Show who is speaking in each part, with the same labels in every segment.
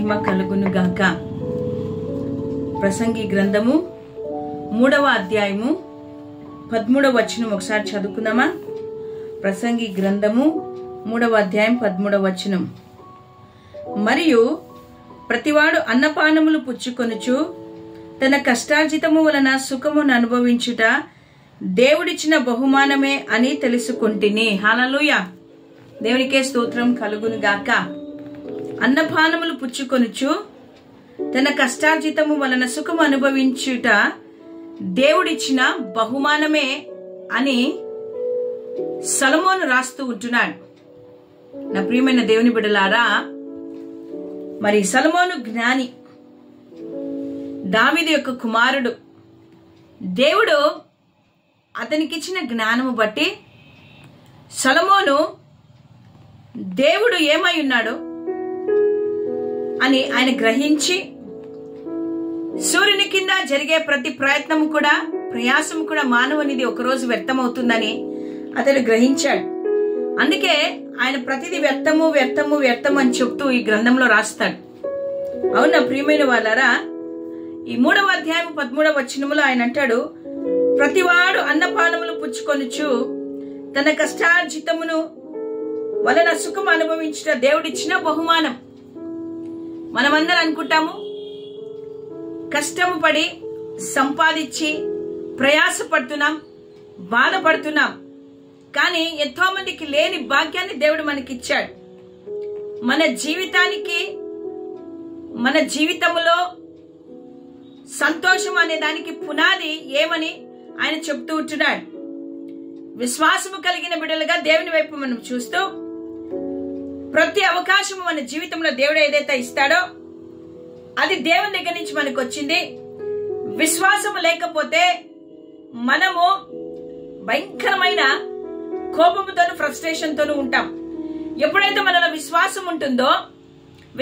Speaker 1: మహిమ కలుగును గాక. ప్రసంగి గ్రంథము 3వ అధ్యాయము 13వ వచనం ఒకసారి చదువుకుందామా? ప్రసంగి గ్రంథము 3వ అధ్యాయం 13వ వచనం. మరియు ప్రతివాడు అన్నపానములు పుచ్చుకొనుచు తన కష్టార్జితము వలన సుఖమును అనుభవించుట దేవుడిచ్చిన బహుమానమే అని తెలుసుకుంటిని. హల్లెలూయా, దేవునికే స్తోత్రం కలుగును గాక. అన్నపానములు పుచ్చుకొనుచు తన కష్టార్జితము వలన సుఖము అనుభవించుట దేవుడిచ్చిన బహుమానమే అని సొలొమోను రాస్తూ ఉంటున్నాడు. నా ప్రియమైన దేవుని బిడ్డలారా, మరి సొలొమోను జ్ఞాని, దావీదు యొక్క కుమారుడు. దేవుడు అతనికిచ్చిన జ్ఞానము బట్టి సొలొమోను దేవుడు ఏమై ఉన్నాడో అని ఆయన గ్రహించి సూర్యుని కింద జరిగే ప్రతి ప్రయత్నము కూడా ప్రయాసము కూడా మానవునిది ఒకరోజు వ్యర్థమవుతుందని అతడు గ్రహించాడు. అందుకే ఆయన ప్రతిదీ వ్యర్థము వ్యర్థము వ్యర్థము అని చెప్తూ ఈ గ్రంథంలో రాస్తాడు. అవునా ప్రియమైన వాళ్ళారా, ఈ 3వ అధ్యాయం 13వ వచనములో ఆయన అంటాడు, ప్రతివాడు అన్నపానములు పుచ్చుకొనుచు తన కష్టార్జితమును వలన సుఖం అనుభవించిన దేవుడిచ్చిన బహుమానం. మనమందరం అనుకుంటాము, కష్టము పడి సంపాదించి ప్రయాసపడుతున్నాం, బాధపడుతున్నాం. కానీ ఎంతో మందికి లేని భాగ్యాన్ని దేవుడు మనకిచ్చాడు. మన జీవితానికి, మన జీవితంలో సంతోషం అనే దానికి పునాది ఏమని ఆయన చెప్తూ ఉంటున్నాడు. విశ్వాసము కలిగిన బిడ్డలుగా దేవుని వైపు మనం చూస్తూ ప్రతి అవకాశము మన జీవితంలో దేవుడు ఏదైతే ఇస్తాడో అది దేవుని దగ్గర నుంచి మనకు వచ్చింది. విశ్వాసము లేకపోతే మనము భయంకరమైన కోపముతోను ఫ్రస్ట్రేషన్తోనూ ఉంటాం. ఎప్పుడైతే మనలో విశ్వాసం ఉంటుందో,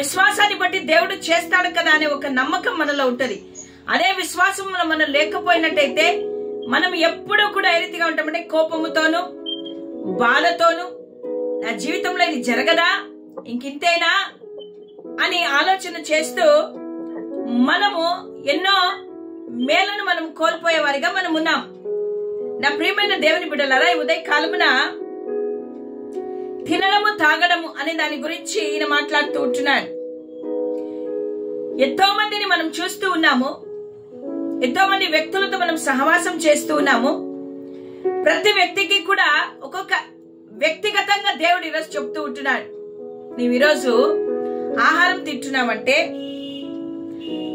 Speaker 1: విశ్వాసాన్ని బట్టి దేవుడు చేస్తాడు కదా అనే ఒక నమ్మకం మనలో ఉంటది. అదే విశ్వాసం మనం లేకపోయినట్టయితే మనం ఎప్పుడూ కూడా ఏ రీతిగా ఉంటామంటే కోపముతోను బాధతోను, నా జీవితంలో ఇది జరగదా, ఇంకింతేనా అని ఆలోచన చేస్తూ మనము ఎన్నో మేలను మనం కోల్పోయేవారిగా మనం ఉన్నాం. నా ప్రియమైన దేవుని బిడ్డలారా, ఈ ఉదయ కాలమున తినడము తాగడము అనే దాని గురించి ఈయన మాట్లాడుతూ ఉంటున్నాడు. ఎంతో మందిని మనం చూస్తూ ఉన్నాము, ఎంతో మంది వ్యక్తులతో మనం సహవాసం చేస్తూ ఉన్నాము. ప్రతి వ్యక్తికి కూడా ఒక్కొక్క వ్యక్తిగతంగా దేవుడు ఈరోజు చెప్తూ ఉంటున్నాడు, నీవు ఈరోజు ఆహారం తింటున్నావంటే,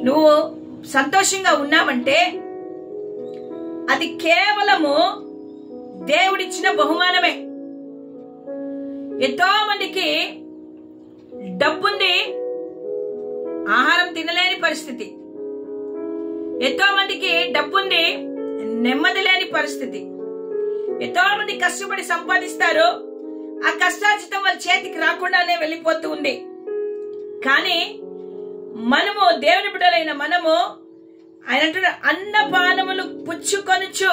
Speaker 1: నువ్వు సంతోషంగా ఉన్నావంటే అది కేవలము దేవుడిచ్చిన బహుమానమే. ఎంతో మందికి డబ్బుంది, ఆహారం తినలేని పరిస్థితి. ఎంతో మందికి డబ్బుంది, నెమ్మది లేని పరిస్థితి. ఎంతో మంది కష్టపడి సంపాదిస్తారు, ఆ కష్టార్జితం వాళ్ళ చేతికి రాకుండానే వెళ్ళిపోతూ ఉంది. కానీ మనము దేవుని బిడ్డలైన మనము, ఆయన అంటున్నారు, అన్నపానములు పుచ్చుకొనుచు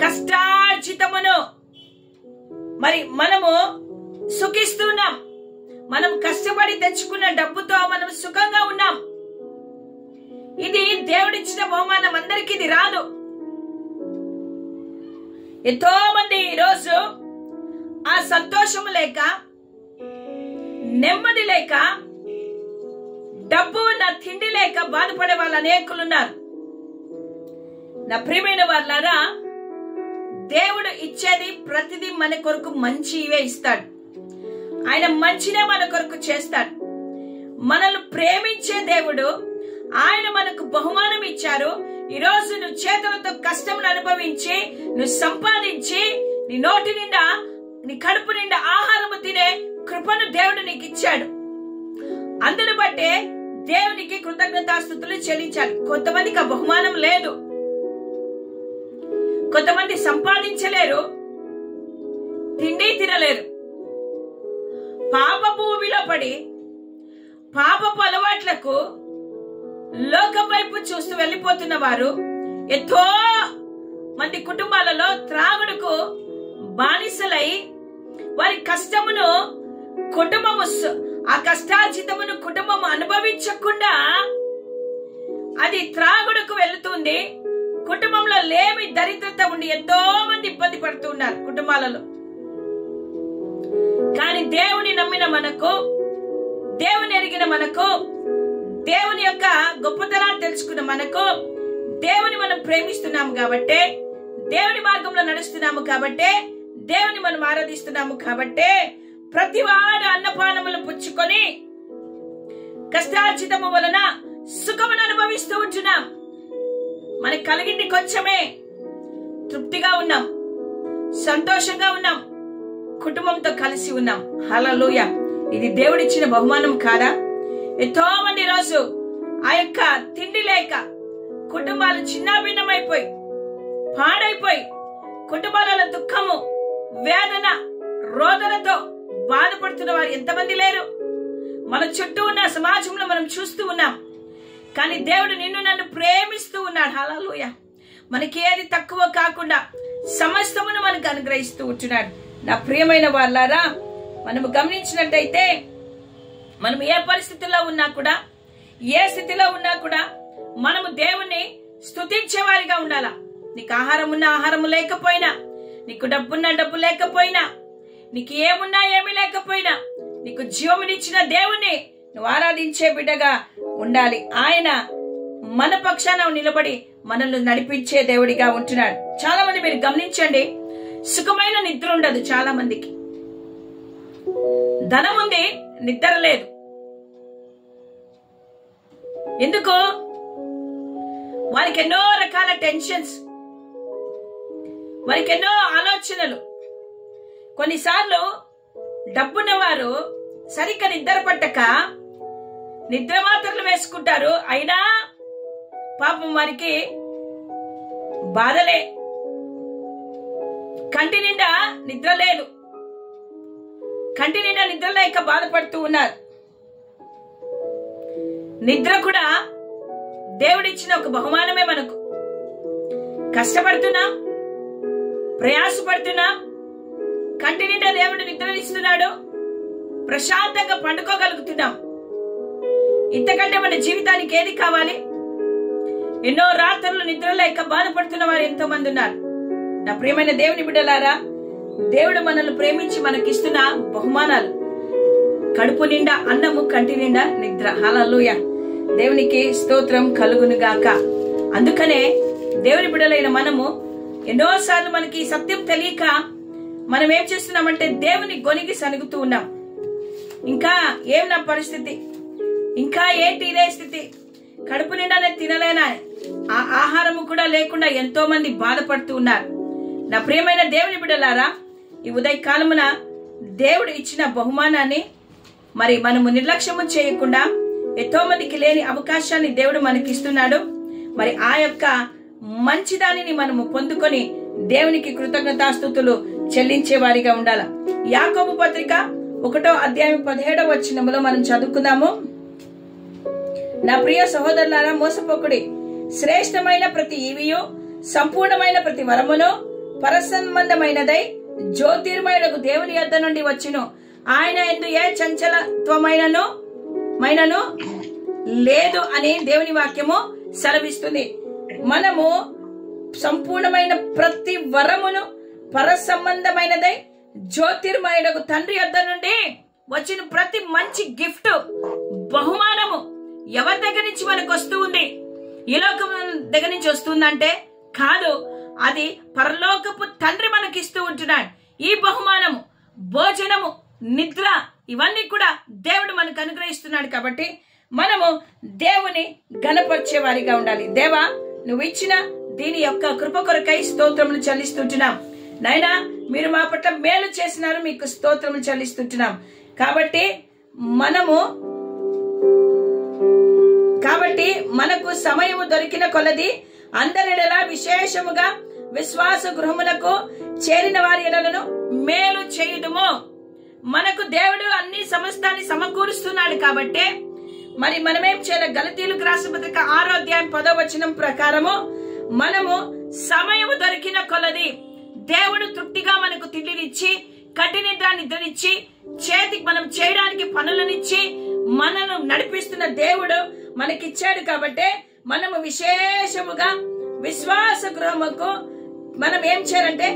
Speaker 1: కష్టార్జితమును మరి మనము సుఖిస్తున్నాం. మనం కష్టపడి తెచ్చుకున్న డబ్బుతో మనం సుఖంగా ఉన్నాం. ఇది దేవుడిచ్చిన బహుమానం, అందరికీ ఇది రాదు. ఎంతో మంది ఈరోజు ఆ సంతోషం లేక, నెమ్మది లేక, డబ్బు ఉన్న తిండి లేక బాధపడే వాళ్ళు అనేకులున్నారు. నా ప్రియమైన వాళ్ళారా, దేవుడు ఇచ్చేది ప్రతిదీ మన కొరకు మంచివే ఇస్తాడు. ఆయన మంచినే మన కొరకు చేస్తాడు. మనల్ని ప్రేమించే దేవుడు, ఆయన మనకు బహుమానం ఇచ్చారు. ఈరోజు నువ్వు చేతులతో కష్టం అనుభవించి, నువ్వు సంపాదించి, నీ నోటి నిండా, నీ కడుపు నిండా ఆహారము తినే కృపను దేవుడు నీకు ఇచ్చాడు. అందును బట్టే దేవునికి కృతజ్ఞతాస్తుతులు చెల్లించాలి. కొంతమందికి ఆ బహుమానం లేదు, కొంతమంది సంపాదించలేరు, తిండి తినలేరు. పాపపు ఊబిలో పడి పాపపు అలవాట్లకు లోకం వైపు చూస్తూ వెళ్ళిపోతున్న వారు ఎంతో మంది కుటుంబాలలో త్రాగుడుకు బానిసలై వారి కష్టమును కుటుంబము ఆ కష్టార్జితమును కుటుంబం అనుభవించకుండా అది త్రాగుడుకు వెళుతుంది. కుటుంబంలో లేమి దరిద్రత ఉండి ఎంతో మంది ఇబ్బంది పడుతూ ఉన్నారు కుటుంబాలలో. కానీ దేవుని నమ్మిన మనకు, దేవుని ఎరిగిన మనకు, దేవుని యొక్క గొప్పతనాన్ని తెలుసుకున్న మనకు, దేవుని మనం ప్రేమిస్తున్నాము కాబట్టే, దేవుని మార్గంలో నడుస్తున్నాము కాబట్టే, దేవుని మనం ఆరాధిస్తున్నాము కాబట్టే, ప్రతివాడు అన్నపానములు పుచ్చుకొని కష్టార్జితము వలన సుఖమును అనుభవిస్తూ ఉంటున్నాం. మనకు కలిగింది కొంచెమే, తృప్తిగా ఉన్నాం, సంతోషంగా ఉన్నాం, కుటుంబంతో కలిసి ఉన్నాం. హల్లెలూయా! ఇది దేవుడిచ్చిన బహుమానం కాదా? ఎంతో మంది రోజు ఆ యొక్క తిండి లేక కుటుంబాలు చిన్నాభిన్నమైపోయి పాడైపోయి కుటుంబాలలో దుఃఖము, వేదన, రోదనతో బాధపడుతున్న వారు ఎంతమంది లేరు? మన చుట్టూ ఉన్న సమాజంలో మనం చూస్తూ ఉన్నాం. కానీ దేవుడు నిన్ను నన్ను ప్రేమిస్తూ ఉన్నాడు. హల్లెలూయా! మనకి ఏది తక్కువ కాకుండా సమస్తమును మనకు అనుగ్రహిస్తూ ఉంటున్నాడు. నా ప్రియమైన వాళ్ళారా, మనము గమనించినట్టయితే మనం ఏ పరిస్థితుల్లో ఉన్నా కూడా, ఏ స్థితిలో ఉన్నా కూడా మనము దేవుణ్ణి స్తుతించే వారిగా ఉండాలా. నీకు ఆహారం ఉన్నా ఆహారం లేకపోయినా, నీకు డబ్బున్నా డబ్బు లేకపోయినా, నీకు ఏమున్నా ఏమీ లేకపోయినా, నీకు జీవమునిచ్చిన దేవుణ్ణి నువ్వు ఆరాధించే బిడ్డగా ఉండాలి. ఆయన మన పక్షాన నిలబడి మనల్ని నడిపించే దేవుడిగా ఉంటున్నాడు. చాలా మంది మీరు గమనించండి, సుఖమైన నిద్ర ఉండదు చాలా మందికి. ధనం ఉంది, నిద్ర లేదు. ఎందుకు? వారికి ఎన్నో రకాల టెన్షన్స్, వారికి ఎన్నో ఆలోచనలు. కొన్నిసార్లు డబ్బున్న వారు సరిగ్గా నిద్ర పట్టక నిద్ర మాత్రలు వేసుకుంటారు. అయినా పాపం వారికి బాధలే, కంటి నిండా నిద్ర లేదు, కంటి నిండా నిద్ర లేక బాధపడుతూ ఉన్నారు. నిద్ర కూడా దేవుడిచ్చిన ఒక బహుమానమే. మనకు కష్టపడుతున్నా, ప్రయాసపడుతున్నా, కంటి నిండా దేవుడు నిద్రనిస్తున్నాడు, ప్రశాంతంగా పండుకోగలుగుతున్నాం. ఇంతకంటే మన జీవితానికి ఏది కావాలి? ఎన్నో రాత్రులు నిద్ర లేక బాధపడుతున్న వారు ఎంతో మంది ఉన్నారు. నా ప్రియమైన దేవుని బిడ్డలారా, దేవుడు మనల్ని ప్రేమించి మనకిస్తున్న బహుమానాలు కడుపు నిండా అన్నము, కంటి నిండా నిద్ర. హల్లెలూయా! దేవునికి స్తోత్రం కలుగును గాక. అందుకనే దేవుని బిడ్డలైన మనము ఎన్నోసార్లు మనకి సత్యం తెలియక మనం ఏం చేస్తున్నామంటే దేవుని గొనిగి సనుగుతూ ఉన్నాం. ఇంకా ఏం నా పరిస్థితి, ఇంకా ఏంటి ఇదే స్థితి, కడుపు నిండానే తినలేనా, ఆ ఆహారము కూడా లేకుండా ఎంతో మంది బాధపడుతూ ఉన్నారు. నా ప్రియమైన దేవుని బిడ్డలారా, ఈ ఉదయకాలమున దేవుడు ఇచ్చిన బహుమానాన్ని మరి మనము నిర్లక్ష్యము చేయకుండా, ఎంతో మందికి లేని అవకాశాన్ని దేవుడు మనకి ఇస్తున్నాడు. మరి ఆ యొక్క మంచి దానిని మనము పొందుకొని దేవునికి కృతజ్ఞతాస్తుతులు చెల్లించే వారిగా ఉండాలి. యాకోబు పత్రిక 1వ అధ్యాయం 17వ వచనములో మనం చదువుకుందాము. నా ప్రియ సహోదరులారా, మోసపోకుడి. శ్రేష్టమైన ప్రతి ఈవియు, సంపూర్ణమైన ప్రతి వరమును పరసంబంధమైనదై జ్యోతిర్మయుడకు దేవుని యొద్ద నుండి వచ్చును. ఆయన యందు ఏ చంచలత్వమైనను లేదు అని దేవుని వాక్యము సెలవిస్తుంది. మనము సంపూర్ణమైన ప్రతి వరమును పరసంబంధమైనదై జ్యోతిర్మయుడకు తండ్రి యొద్ద నుండి వచ్చిన ప్రతి మంచి గిఫ్ట్, బహుమానము ఎవరి దగ్గర నుంచి మనకు వస్తూ ఉంది? ఈ లోకం దగ్గర నుంచి వస్తుందంటే కాదు, అది పరలోకపు తండ్రి మనకిస్తూ ఉంటున్నాడు. ఈ బహుమానము, భోజనము, నిద్ర ఇవన్నీ కూడా దేవుడు మనకు అనుగ్రహిస్తున్నాడు. కాబట్టి మనము దేవుని ఘనపరిచే వారిగా ఉండాలి. దేవా, నువ్వు ఇచ్చిన దీని యొక్క కృప కొరకై స్తోత్రములు చెల్లిస్తుంటున్నాం. నాయనా, మీరు మా పట్ల మేలు చేసినారు, మీకు స్తోత్రములు చెల్లిస్తుంటున్నాం. కాబట్టి మనకు సమయము దొరికిన కొలది అందరిలా విశేషముగా విశ్వాస గృహములకు చేరిన వారి ఎడలను మేలు చేయుదుము. మనకు దేవుడు అన్ని సమస్తాన్ని సమకూరుస్తున్నాడు. కాబట్టి మరి మనమేం చేయాలి? గలతీయులకు రాసిన పత్రిక 6వ అధ్యాయం 10వ వచనం ప్రకారము మనము సమయము దొరికిన కొలది దేవుడు తృప్తిగా మనకు తిండినిచ్చి కంటి నిండా నిద్రనిచ్చి చేతికి మనం చేయడానికి పనులనిచ్చి మనను నడిపిస్తున్న దేవుడు మనకిచ్చాడు. కాబట్టి మనము విశేషముగా విశ్వాస గృహముకు మనం ఏం చేయాలంటే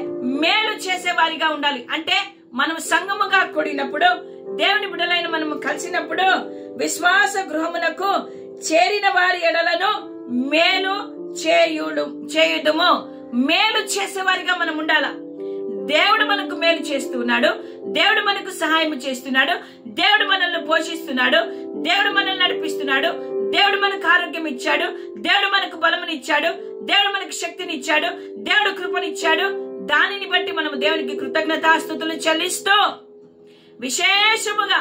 Speaker 1: మేలు చేసేవారిగా ఉండాలి. అంటే మనం సంఘముగా కూడినప్పుడు, దేవుని బిడ్డలైన మనము కలిసినప్పుడు విశ్వాస గృహమునకు చేరిన వారి ఎడలను మేలు చేయుదుము. మేలు చేసేవారిగా మనం ఉండాల. దేవుడు మనకు మేలు చేస్తున్నాడు, దేవుడు మనకు సహాయం చేస్తున్నాడు, దేవుడు మనల్ని పోషిస్తున్నాడు, దేవుడు మనల్ని నడిపిస్తున్నాడు, దేవుడు మనకు ఆరోగ్యం ఇచ్చాడు, దేవుడు మనకు బలమునిచ్చాడు, దేవుడు మనకు శక్తిని ఇచ్చాడు, దేవుడు కృపనిచ్చాడు. దానిని బట్టి మనం దేవునికి కృతజ్ఞతాస్తుతులు చెల్లిస్తూ విశేషముగా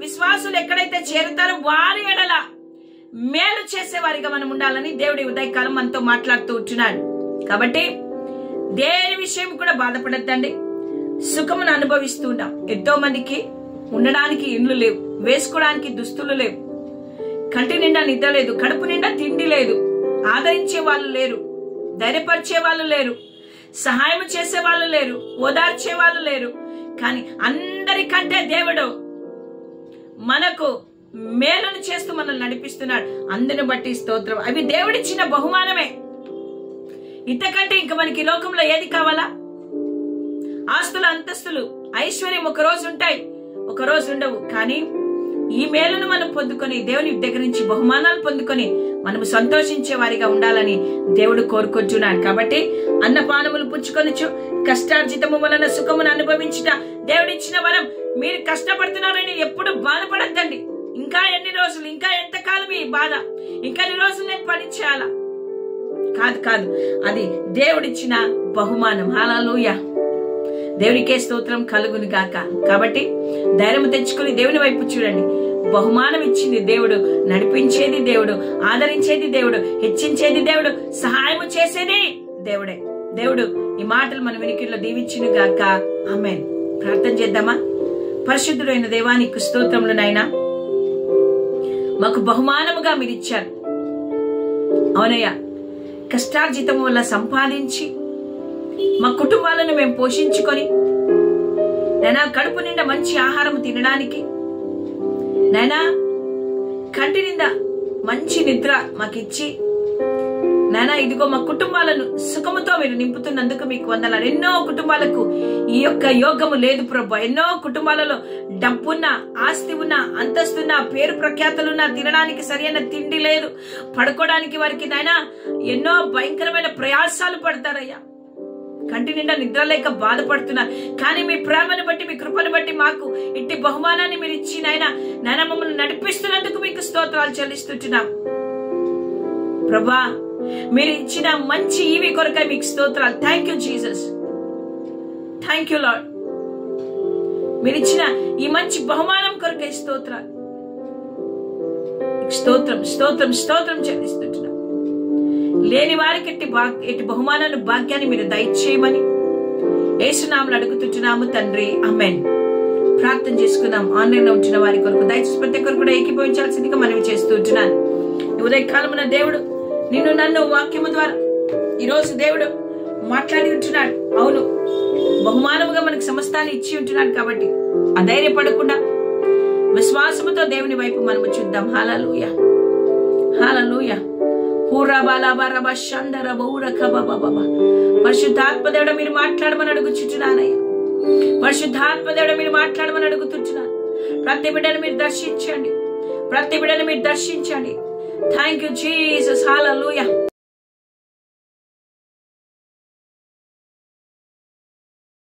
Speaker 1: విశ్వాసులు ఎక్కడైతే చేరుతారో వారి ఎడల మేలు చేసేవారిగా మనం ఉండాలని దేవుడి ఉదయకాలం మనతో మాట్లాడుతూ ఉంటున్నాడు. కాబట్టి దేని విషయం కూడా బాధపడద్దండి. సుఖమును అనుభవిస్తూ ఉన్నాం. ఎంతో మందికి ఉండడానికి ఇండ్లు లేవు, వేసుకోవడానికి దుస్తులు లేవు, కంటి నిండా నిద్ర లేదు, కడుపు నిండా తిండి లేదు, ఆదరించే వాళ్ళు లేరు, ధైర్యపరిచే వాళ్ళు లేరు, సహాయం చేసే వాళ్ళు లేరు, ఓదార్చే వాళ్ళు లేరు. కానీ అందరికంటే దేవుడు మనకు మేలును చేస్తూ మనల్ని నడిపిస్తున్నాడు. అందుని బట్టి స్తోత్రం. అవి దేవుడిచ్చిన బహుమానమే. ఇంతకంటే ఇంక మనకి లోకంలో ఏది కావాలా? ఆస్తులు, అంతస్తులు, ఐశ్వర్యం ఒక రోజు ఉంటాయి, ఒక రోజు ఉండవు. కానీ ఈ మేలును మనం పొందుకొని దేవుని దగ్గర నుంచి బహుమానాలు పొందుకొని మనము సంతోషించే వారిగా ఉండాలని దేవుడు కోరుకుంటున్నాడు. కాబట్టి అన్నపానములు పుచ్చుకొనుచు కష్టార్జితము వలన సుఖమును అనుభవించుట దేవుడిచ్చిన వరం. మీరు కష్టపడుతున్నారని ఎప్పుడు బాధపడద్దండి. ఇంకా ఎన్ని రోజులు, ఇంకా ఎంతకాలం ఈ బాధ, ఇంకా ఎన్ని రోజులు నేను పని చేయాలా? కాదు, అది దేవుడిచ్చిన బహుమానం. హల్లెలూయా. దేవునికే స్తోత్రం కలుగును గాక. కాబట్టి ధైర్యం తెచ్చుకుని దేవుని వైపు చూడండి. బహుమానం ఇచ్చింది దేవుడు, నడిపించేది దేవుడు, ఆదరించేది దేవుడు, హెచ్చించేది దేవుడు, సహాయం చేసేది దేవుడే. దేవుడు ఈ మాటలు మన వినికిడిలో దీవించును గాక. ఆమేన్. ప్రార్థన చేద్దామా? పరిశుద్ధుడైన దేవానికి స్తోత్రములు నాయనా. మాకు బహుమానముగా మీరు ఇచ్చారు. అవునయ్యా, కష్టార్జితం వల్ల సంపాదించి మా కుటుంబాలను మేము పోషించుకొని నైనా కడుపు నిండా మంచి ఆహారం తినడానికి, నైనా కంటి నిండా మంచి నిద్ర మాకిచ్చి, నైనా ఇదిగో మా కుటుంబాలను సుఖముతో మీరు నింపుతున్నందుకు మీకు వందనాలు. ఎన్నో కుటుంబాలకు ఈ యొక్క యోగము లేదు ప్రభు. ఎన్నో కుటుంబాలలో డబ్బున్న, ఆస్తి ఉన్న, అంతస్తున్న, పేరు ప్రఖ్యాతులున్న, తినడానికి సరైన తిండి లేదు, పడుకోవడానికి వారికి నైనా ఎన్నో భయంకరమైన ప్రయాసాలు పడతారయ్యా. కంటి నిండా నిద్ర లేక బాధపడుతున్నారు. కానీ మీ ప్రేమను బట్టి, మీ కృపను బట్టి మాకు ఇట్టి బహుమానాన్ని మీరు ఇచ్చి నాయన మమ్మల్ని నడిపిస్తున్నందుకు మీకు స్తోత్రాలు చెల్లిస్తున్నాం ప్రభా. మీరు ఇచ్చిన మంచి ఈవి కొరకై మీకు స్తోత్రాలు. Thank you Jesus, thank you lord. మీరు ఇచ్చిన ఈ మంచి బహుమానం కొరకై స్తోత్రాలు, స్తోత్రం స్తోత్రం స్తోత్రం చెల్లిస్తున్నాం. లేని వారికి ఎట్టి బహుమానాలు, భాగ్యాన్ని మీరు దయచేయమని యేసునామములో అడుగుతున్నాము తండ్రి. ఆమేన్. ప్రార్థన చేసుకుందాం. ఆన్లైన్ లో ఉంచిన వారి కొరకు దయచేసి ప్రతి ఒక్కరు కూడా ఏకీభవించాల్సిందిగా మనవి చేస్తూ ఉంటున్నాను. ఉదయకాలమున దేవుడు నిన్ను నన్ను వాక్యము ద్వారా ఈరోజు దేవుడు మాట్లాడి ఉంటున్నాడు. అవును, బహుమానముగా మనకు సమస్తాన్ని ఇచ్చి ఉంటున్నాడు. కాబట్టి అధైర్యపడకుండా విశ్వాసముతో దేవుని వైపు మనము చూద్దాం. హల్లెలూయా, హల్లెలూయా. పరిశుద్ధాత్మదేవుడు మీరు మాట్లాడమని అడుగుచున్నానయ్యా. పరిశుద్ధాత్మదేవుడు మీరు మాట్లాడమని అడుగుతున్నాను. ప్రతి బిడ్డను మీరు దర్శించండి, ప్రతి బిడ్డను మీరు దర్శించండి. Thank you Jesus. హల్లెలూయా.